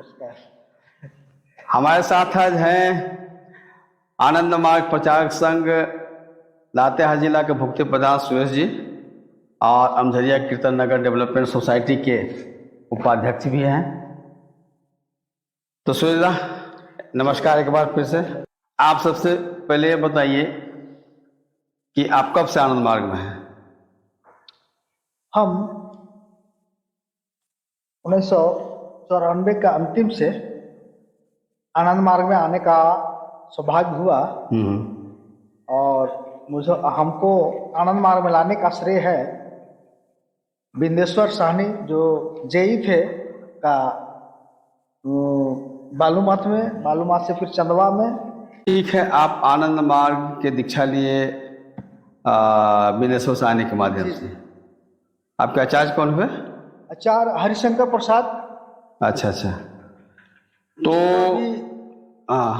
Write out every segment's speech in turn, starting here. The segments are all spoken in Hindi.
नमस्कार। हमारे साथ आज हैं आनंद मार्ग प्रचारक संघ लातेहार जिला के भुक्ति प्रधान सुरेश जी और अमझरिया कीर्तन नगर डेवलपमेंट सोसाइटी के उपाध्यक्ष भी हैं। तो सुरेश दा, नमस्कार एक बार फिर से। आप सबसे पहले ये बताइए कि आप कब से आनंद मार्ग में हैं? हम 1994 का अंतिम से आनंद मार्ग में आने का सौभाग्य हुआ और हमको आनंद मार्ग में लाने का श्रेय है बिंदेश्वर साहनी जो जेई थे का बालूमाथ से फिर चंदवा में। ठीक है, आप आनंद मार्ग के दीक्षा लिए बिंदेश्वर साहनी के माध्यम से। आपके आचार्य कौन हुए? आचार्य हरिशंकर प्रसाद। अच्छा अच्छा। तो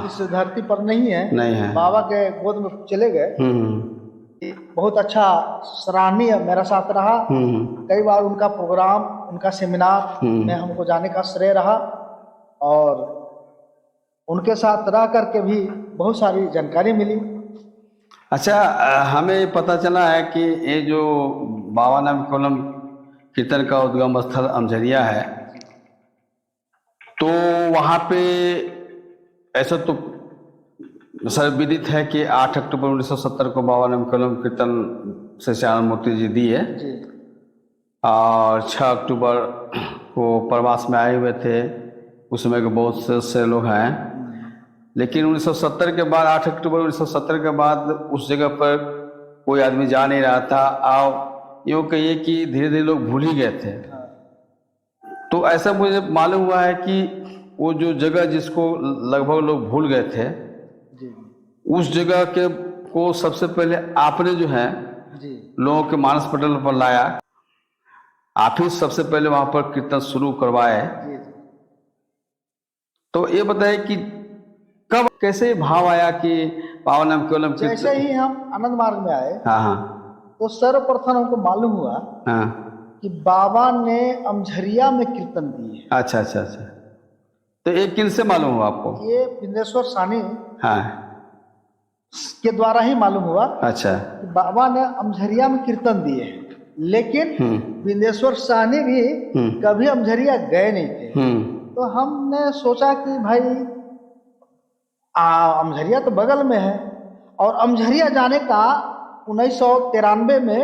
इस धरती पर नहीं है, बाबा के गोद में चले गए। बहुत अच्छा सराहनीय मेरा साथ रहा। कई बार उनका प्रोग्राम, उनका सेमिनार में हमको जाने का श्रेय रहा और उनके साथ रह करके भी बहुत सारी जानकारी मिली। अच्छा, हमें पता चला है कि ये जो बाबा नाम कोलम कीर्तन का उद्गम स्थल अमझरिया है, तो वहाँ पे ऐसा तो सर्वविदित है कि 8 अक्टूबर 1970 को बाबा नाम कोलम कीर्तन सच्चिदानंद मूर्ति जी दिए और 6 अक्टूबर को प्रवास में आए हुए थे। उस समय के बहुत से लोग हैं, लेकिन 1970 के बाद 8 अक्टूबर 1970 के बाद उस जगह पर कोई आदमी जा नहीं रहा था और यूँ कहिए कि धीरे धीरे लोग भूल ही गए थे। तो ऐसा मुझे मालूम हुआ है कि वो जो जगह जिसको लगभग लोग भूल गए थे, उस जगह के को सबसे पहले आपने जो है लोगों के मानस पटल पर लाया। आप ही सबसे पहले वहां पर कीर्तन शुरू करवाए। तो ये बताइए कि कब कैसे भाव आया कि बाबा नाम कोलम कीर्तन? जैसे ही हम आनंद मार्ग में आए, तो सर्वप्रथम हमको मालूम हुआ कि बाबा ने अमझरिया में कीर्तन दिए। अच्छा अच्छा अच्छा। तो ये किन से मालूम हुआ आपको? ये बिंदेश्वर साहनी के द्वारा ही मालूम हुआ। अच्छा। कि बाबा ने अमझरिया में कीर्तन दिए, लेकिन बिंदेश्वर साहनी भी कभी अमझरिया गए नहीं थे। तो हमने सोचा कि भाई अमझरिया तो बगल में है और अमझरिया जाने का 1993 में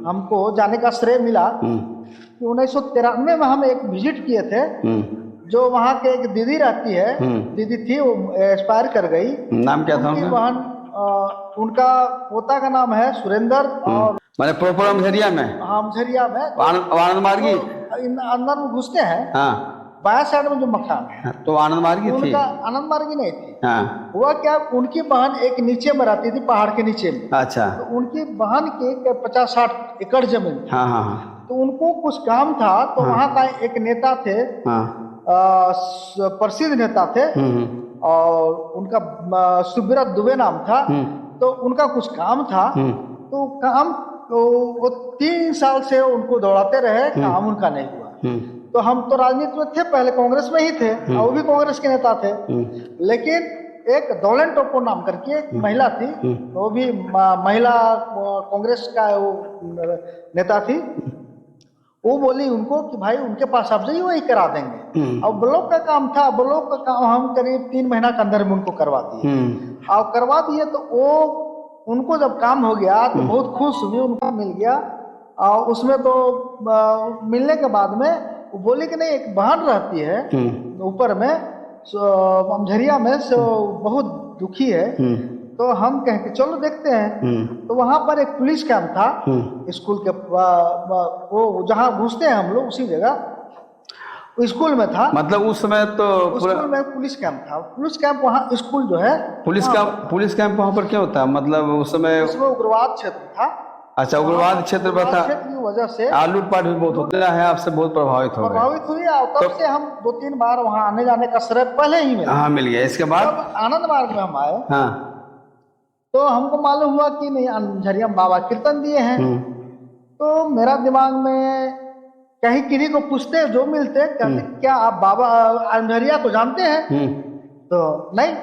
हमको जाने का श्रेय मिला। कि 1993 में हम एक विजिट किए थे, जो वहाँ के एक दीदी रहती है, दीदी थी, वो एक्सपायर कर गई। नाम क्या था उनका? उनका पोता का नाम है सुरेंद्र। और मैंने प्रॉपर अमझरिया में? अमझरिया में आनंद मार्गी अंदर में घुसते हैं। बाया साइड में जो मकान है, तो आनंद मार्गी थी? उनका आनंद मार्गी नहीं थी। हुआ क्या, उनकी बहन एक नीचे में रहती थी, पहाड़ के नीचे में। अच्छा। तो उनकी बहन के 50-60 एकड़ जमीन। तो उनको कुछ काम था, तो वहाँ का एक नेता थे, प्रसिद्ध नेता थे, और उनका सुब्रत दुबे नाम था। तो उनका कुछ काम था, तो काम वो 3 साल से उनको दौड़ाते रहे, काम उनका नहीं हुआ। तो हम तो राजनीति में थे, पहले कांग्रेस में ही थे और वो भी कांग्रेस के नेता थे। लेकिन एक दौलन टोपो नाम करके एक महिला थी, वो भी महिला कांग्रेस का वो नेता थी। वो बोली उनको कि भाई उनके पास आप जाइए, वही करा देंगे। और ब्लॉक का काम था, ब्लॉक का काम हम करीब 3 महीना के अंदर में उनको करवा दिए। और करवा दिए तो वो उनको जब काम हो गया तो बहुत खुश हुई, उनको मिल गया। और उसमें तो मिलने के बाद में वो बोली कि नहीं, एक बहन रहती है ऊपर में अमझरिया में, सो बहुत दुखी है। तो हम कहें कि चलो देखते हैं। तो वहां पर एक पुलिस कैंप था स्कूल के, वो जहाँ घुसते हैं हम लोग उसी जगह स्कूल में था। मतलब उस समय तो स्कूल में पुलिस कैंप था। पुलिस कैंप वहाँ स्कूल जो है, पुलिस कैंप वहाँ पर क्या होता है? मतलब उस समय उसमें उग्रवाद क्षेत्र था। अच्छा, उग्रवाद क्षेत्र पर था। क्षेत्र की वजह से लूटपाट भी बहुत होता है, आपसे बहुत प्रभावित हुई। तब से हम 2-3 बार वहाँ आने जाने का श्रेय पहले ही मिल गया। इसके बाद आनंद मार्ग में हम आए, तो हमको मालूम हुआ कि नहीं, अमझरिया बाबा कीर्तन दिए हैं। तो मेरा दिमाग में कहीं किन्हीं को पूछते जो मिलते कहते क्या आप बाबा अमझरिया को जानते हैं? तो नहीं।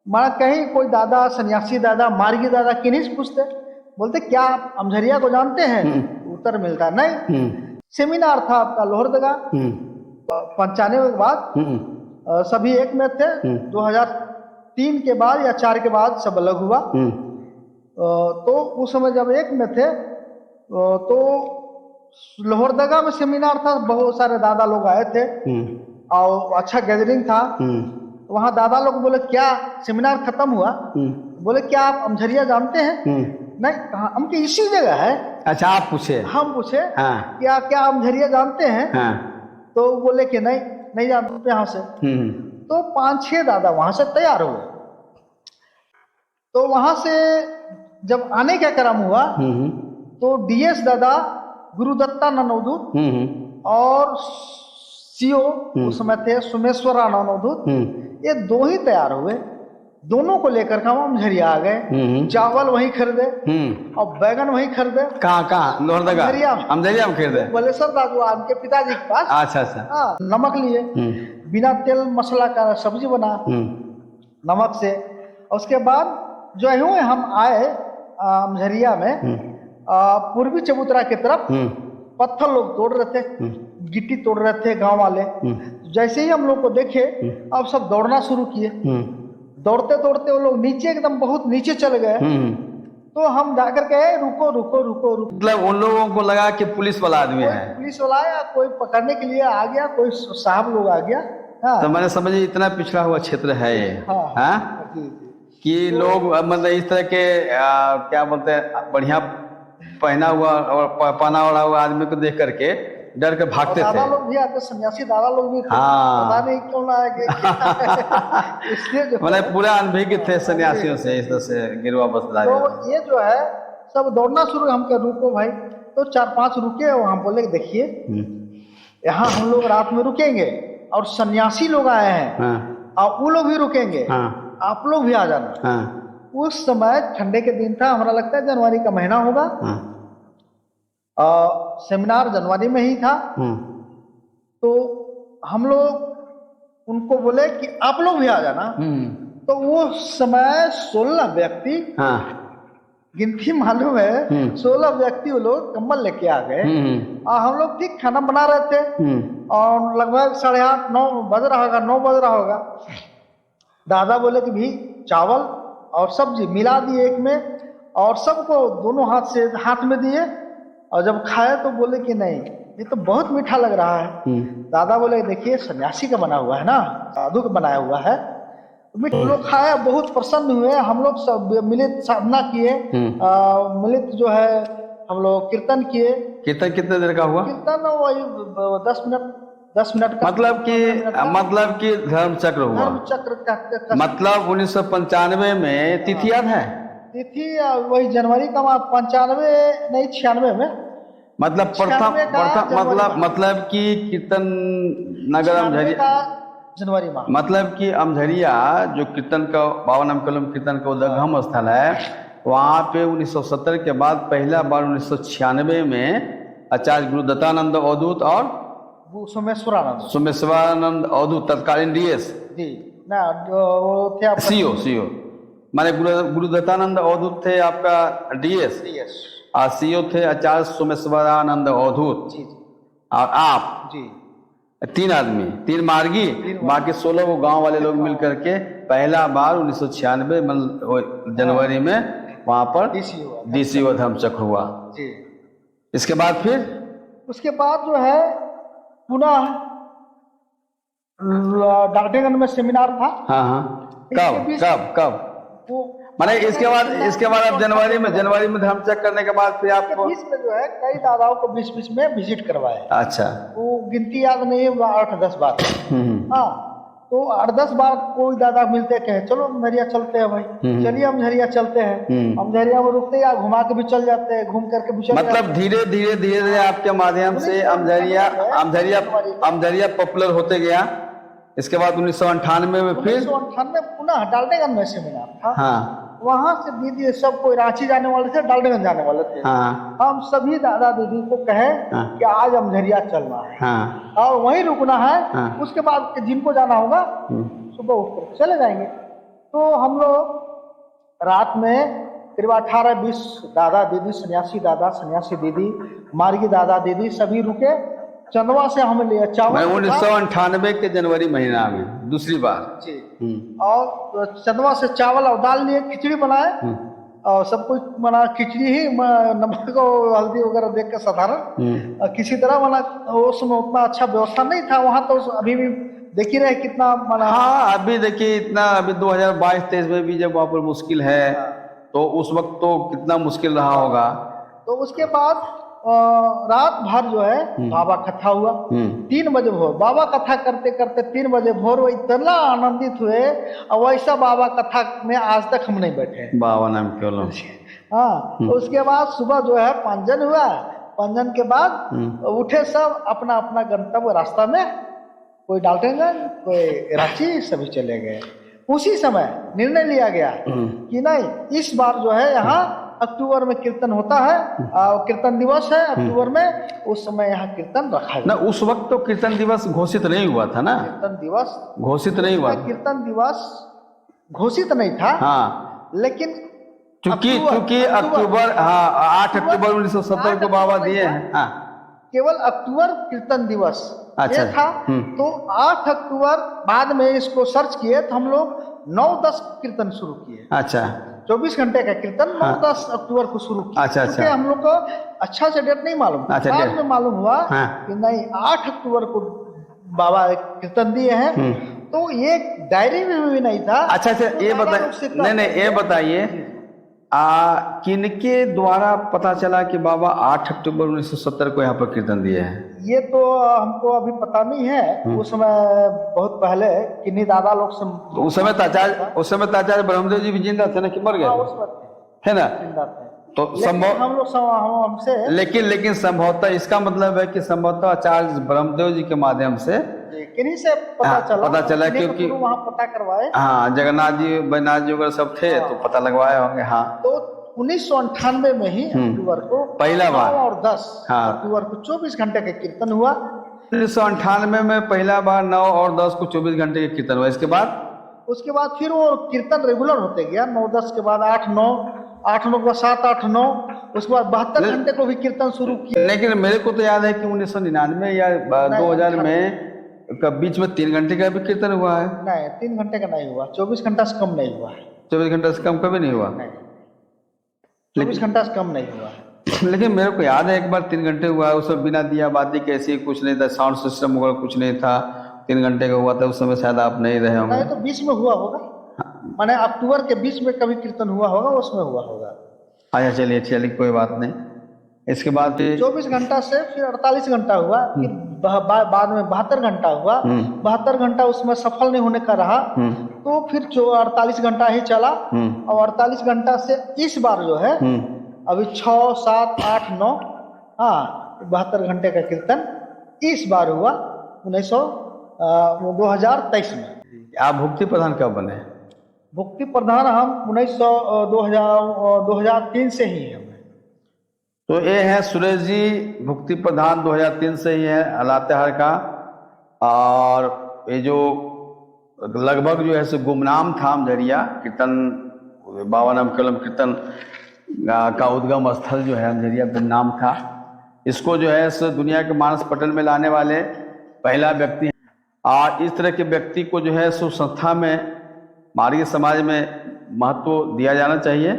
माना कहीं कोई दादा, सन्यासी दादा, मार्गी दादा किन्हीं से पूछते, बोलते क्या आप अमझरिया को जानते हैं? उत्तर मिलता नहीं। सेमिनार था आपका लोहरदगा 95 के बाद, सभी एक में थे। 2003 के बाद या 4 के बाद सब अलग हुआ। तो उस समय जब एक में थे तो लोहरदगा में सेमिनार था, बहुत सारे दादा लोग आए थे और अच्छा गैदरिंग था। वहाँ दादा लोग बोले क्या सेमिनार खत्म हुआ, बोले क्या आप अमझरिया जानते हैं? नहीं, कहा हम कि इसी जगह है। अच्छा, आप पूछे? हम पूछे हाँ। क्या अमझरिया जानते हैं? हाँ। तो बोले कि नहीं जानते यहाँ से। तो 5-6 दादा वहां से तैयार हुए। तो वहां से जब आने का क्रम हुआ तो डीएस दादा, गुरुदत्तानंद अवधूत और सीओ उस समय थे सोमेश्वरानंद अवधूत, ये 2 ही तैयार हुए। दोनों को लेकर के हम अमझरिया आ गए। चावल वहीं खरीदे और बैगन वहीं खरीदे। कहाँ? लोहरदगा अमझरिया में खरीदे? बलेश्वर दादू के पिताजी के पास। अच्छा। हाँ, नमक लिए, बिना तेल मसाला का सब्जी बना नमक से। उसके बाद जो है हम आए अमझरिया में, पूर्वी चबूतरा की तरफ पत्थर लोग तोड़ रहे थे, गिट्टी तोड़ रहे थे गांव वाले। जैसे ही हम लोग को देखे अब सब दौड़ना शुरू किए। दौड़ते दौड़ते वो लोग नीचे एकदम बहुत नीचे चले गए। तो हम जाकर के रुको। मतलब उन लोगों को लगा कि पुलिस वाला आदमी है, पुलिस वाला आया, कोई पकड़ने के लिए आ गया, कोई साहब लोग आ गया। हाँ। तो मैंने समझे इतना पिछड़ा हुआ क्षेत्र है ये। हाँ? कि लोग मतलब इस तरह के क्या बोलते हैं, बढ़िया पहना हुआ और पहना ओढ़ा हुआ आदमी को देख करके डर के भागते थे। दादा लोग भी आते, सन्यासी दादा लोग भी थे। हाँ। पता नहीं क्यों ना आए। इसलिए मतलब पूरा अनभिज्ञ थे सन्यासियों से, इस तरह से गिरवा बसदारी। तो ये जो है सब दौड़ना शुरू, हम कह रुको भाई। तो 4-5 रुके और हम बोले देखिए यहाँ हम लोग रात में रुकेंगे और सन्यासी लोग आए हैं और वो लोग भी रुकेंगे, आप लोग भी आ जाना। उस समय ठंडे के दिन था, हमारा लगता है जनवरी का महीना होगा। सेमिनार जनवरी में ही था। तो हम लोग उनको बोले कि आप लोग भी आ जाना। तो वो समय 16 व्यक्ति, गिनती मालूम है 16 व्यक्ति वो लोग कंबल लेके आ गए। और हम लोग ठीक खाना बना रहे थे और लगभग 8:30-9 बज रहा होगा, 9 बज रहा होगा। दादा बोले कि भी चावल और सब्जी मिला दिए एक में और सबको दोनों हाथ में दिए। और जब खाए तो बोले कि नहीं ये तो बहुत मीठा लग रहा है। दादा बोले देखिए सन्यासी का बना हुआ है ना, साधु का बनाया हुआ है। मीठा लोग खाए, बहुत प्रसन्न हुए। हम लोग सब मिलित साधना किए, मिलित जो है हम लोग कीर्तन किए। कीर्तन कितने देर का हुआ? कीर्तन वही 10 मिनट का। मतलब कि धर्म चक्र हुआ। धर्म चक्र का मतलब 1995 में तिथि याद है? तिथि वही जनवरी का 95 नहीं 96 में। मतलब प्रथम मतलब कि कीर्तन नगर अमझरिया जनवरी में। मतलब कि अमझरिया जो कीर्तन का 52 कलम कीर्तन का उद्गम स्थल है, वहाँ पे 1970 के बाद पहला बार 1996 में आचार्य गुरु दत्तानंद अवधूत और सोमेश्वरानंद अवधूत तत्कालीन डीएस सीओ माने गुरु दत्तानंद अवधूत थे आपका डीएस और सीओ थे आचार्य सोमेश्वरानंद अवधूत और आप 3 आदमी, 3 मार्गी, बाकी 16 वो गांव वाले लोग मिल करके पहला बार 1996 जनवरी में वहां पर डीसीओ धर्मचक्र हुआ। इसके बाद उसके बाद जो है पुनः डाल्टनगंज में सेमिनार था। कब माने इसके बाद अब जनवरी में धर्मचक्र करने के बाद फिर आपको बीच में जो है कई दादाओं को बीच में विजिट करवाए। अच्छा, वो गिनती याद नहीं है, 8-10 बार। हाँ, तो 8-10 बार कोई दादा मिलते कहे चलो अमझरिया चलते हैं भाई, चलिए अमझरिया चलते हैं। अमझरिया में रुकते या घुमा के भी चल जाते हैं, घूम करके भी चल जाते हैं। मतलब धीरे आपके माध्यम से अमझरिया पॉपुलर होते गया। इसके बाद 1998 में फिर 1998 पुनः डाल्टनगंज में सेमिनार था। वहां से दीदी सब कोई रांची जाने वाले थे, डाल्टनगंज जाने वाले थे। हाँ हम सभी दादा दीदी को कहे हाँ। कि आज अमझरिया चलना है हाँ और वहीं रुकना है। हाँ। उसके बाद जिनको जाना होगा सुबह उठ कर चले जाएंगे। तो हम लोग रात में करीब 18-20 दादा दीदी, सन्यासी दादा सन्यासी दीदी, मार्गी दादा दीदी सभी रुके। चंदवा से हम लिए मैं चावल 1998 के जनवरी महीना में दूसरी बार। जी। और चंदवा से चावल और दाल लिए, खिचड़ी बनाए और सब कुछ बना। खिचड़ी ही नमक और हल्दी वगैरह देख के साधारण किसी तरह बना। उस समय उतना अच्छा व्यवस्था नहीं था वहां, तो अभी भी देख ही रहे कितना बना। हाँ अभी देखिए इतना, अभी 2022-23 में भी जब वहाँ पर मुश्किल है तो उस वक्त तो कितना मुश्किल रहा होगा। तो उसके बाद रात भर जो है बाबा कथा हुआ। 3 बजे भोर बाबा कथा करते करते 3 बजे भोर वो इतना आनंदित हुए और वैसा बाबा कथा में आज तक हम नहीं बैठे। बाबा नाम केवलम। हाँ। तो उसके बाद सुबह जो है पंजन हुआ। पंजन के बाद उठे सब अपना अपना गंतव्य रास्ता में, कोई डाल्टनगंज कोई रांची, सभी चले गए। उसी समय निर्णय लिया गया कि नहीं इस बार जो है यहाँ अक्टूबर में कीर्तन होता है और कीर्तन दिवस है अक्टूबर में, उस समय यहाँ कीर्तन रखा ना। गया। उस वक्त तो कीर्तन दिवस घोषित नहीं हुआ था ना। कीर्तन दिवस घोषित नहीं हुआ। कीर्तन दिवस घोषित नहीं था। हाँ लेकिन चूंकि अक्टूबर, हाँ 8 अक्टूबर 1970 को बाबा दिए हैं। हाँ केवल अक्टूबर कीर्तन दिवस अच्छा ये था। तो 8 अक्टूबर बाद में इसको सर्च किए तो हम लोग 9-10 कीर्तन शुरू किए। अच्छा 24 घंटे का कीर्तन 9-10 अक्टूबर को शुरू किया। अच्छा क्योंकि हम लोग को अच्छा से डेट नहीं मालूम था। अच्छा, बाद में मालूम हुआ कि नहीं 8 अक्टूबर को बाबा कीर्तन दिए हैं। तो ये डायरी में भी नहीं था। अच्छा ये बताइए, नहीं ये बताइए किनके द्वारा पता चला कि बाबा 8 अक्टूबर 1970 को यहाँ पर कीर्तन दिए हैं? ये तो हमको अभी पता नहीं है। उस समय बहुत पहले किन्हीं दादा लोग से, उस समय ताचार्य ब्रह्मदेव जी भी जिंदा थे ना कि मर गए? उस वक्त है ना। जिंदा थे। तो संभव हम लोग हमसे लेकिन संभवतः इसका मतलब है कि संभवतः आचार्य ब्रह्मदेव जी के माध्यम से किन्हीं से पता चला क्योंकि वहाँ पता करवाए। हाँ जगन्नाथ जी बैजनाथ जी वगैरह सब थे तो पता लगवाए होंगे। हाँ तो 1998 में ही अक्टूबर को पहला बार 9 और 10 हाँ। अक्टूबर को 24 घंटे का कीर्तन हुआ। 1998 में पहला बार 9 और 10 को 24 घंटे का कीर्तन हुआ। उसके बाद फिर वो कीर्तन रेगुलर होते गया। 9-10 के बाद 8-9, 8-9 के बाद 7-8-9, उसके बाद 72 घंटे को भी कीर्तन शुरू किया। लेकिन मेरे को तो याद है कि 1999 या 2000 में बीच में 3 घंटे का भी कीर्तन हुआ है। नहीं 3 घंटे का नहीं हुआ। 24 घंटा से कम नहीं हुआ। 24 घंटे से कम कभी नहीं हुआ। 24 घंटा से कम नहीं हुआ। लेकिन मेरे को याद है एक बार 3 घंटे हुआ है। उस समय बिना दिया बाती कैसे, कुछ नहीं था, साउंड सिस्टम वगैरह कुछ नहीं था। 3 घंटे का हुआ था। उस समय शायद आप नहीं रहे होंगे। तो 20 में हुआ होगा। माने अक्टूबर के 20 में कभी कीर्तन हुआ होगा, उसमें हुआ होगा। अच्छा चलिए कोई बात नहीं। इसके बाद 24 घंटा से फिर 48 घंटा हुआ। फिर बाद में 72 घंटा हुआ। 72 घंटा उसमें सफल नहीं होने का रहा। तो फिर 48 घंटा ही चला। और 48 घंटा से इस बार जो है अभी 6, 7, 8, 9 72 घंटे का कीर्तन इस बार हुआ 2023 में। आप भुक्ति प्रधान कब बने? भुक्ति प्रधान हम 2003 से ही हैं। तो ये है सुरेश जी भुक्ति प्रधान 2003 से ही है लातेहार का। और ये जो लगभग जो है सो गुमनाम था अमझरिया कीर्तन, बाबा नाम केवलम कीर्तन का उद्गम स्थल जो है अमझरिया गुमनाम था। इसको जो है सो दुनिया के मानस पटल में लाने वाले पहला व्यक्ति। और इस तरह के व्यक्ति को जो है सो संस्था में, मार्गी समाज में महत्व दिया जाना चाहिए।